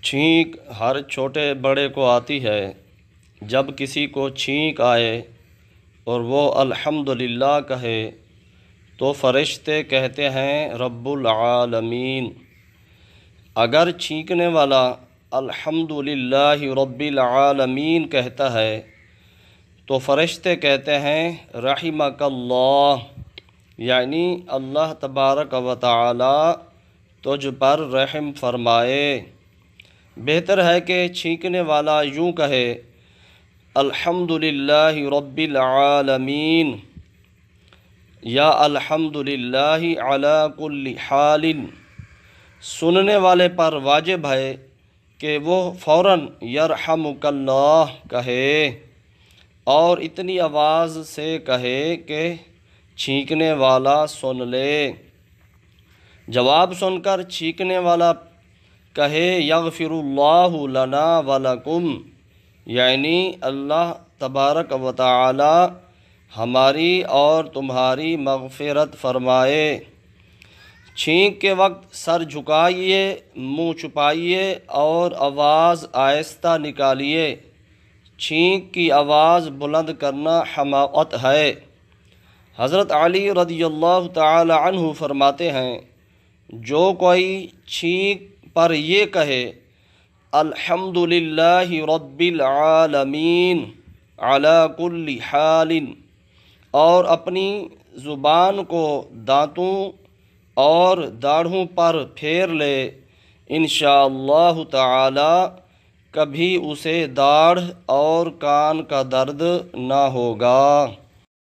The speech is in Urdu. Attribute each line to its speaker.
Speaker 1: چھینک ہر چھوٹے بڑے کو آتی ہے۔ جب کسی کو چھینک آئے اور وہ الحمدللہ کہے تو فرشتے کہتے ہیں رب العالمین۔ اگر چھینکنے والا الحمدللہ رب العالمین کہتا ہے تو فرشتے کہتے ہیں رحمک اللہ، یعنی اللہ تبارک و تعالی تجھ پر رحم فرمائے۔ بہتر ہے کہ چھینکنے والا یوں کہے الحمدللہ رب العالمین یا الحمدللہ علی کل حال۔ سننے والے پر واجب ہے کہ وہ فوراً یرحمک اللہ کہے اور اتنی آواز سے کہے کہ چھینکنے والا سن لے۔ جواب سن کر چھینکنے والا کہے یغفر اللہ لنا ولکم، یعنی اللہ تبارک و تعالی ہماری اور تمہاری مغفرت فرمائے۔ چھینک کے وقت سر جھکائیے، منہ چھپائیے اور آواز آہستہ نکالیے۔ چھینک کی آواز بلند کرنا حماقت ہے۔ حضرت علی رضی اللہ تعالی عنہ فرماتے ہیں جو کوئی چھینک پر یہ کہے الحمدللہ رب العالمین علی کل حال اور اپنی زبان کو دانتوں اور داڑھوں پر پھیر لے، انشاءاللہ تعالی کبھی اسے داڑھ اور کان کا درد نہ ہوگا۔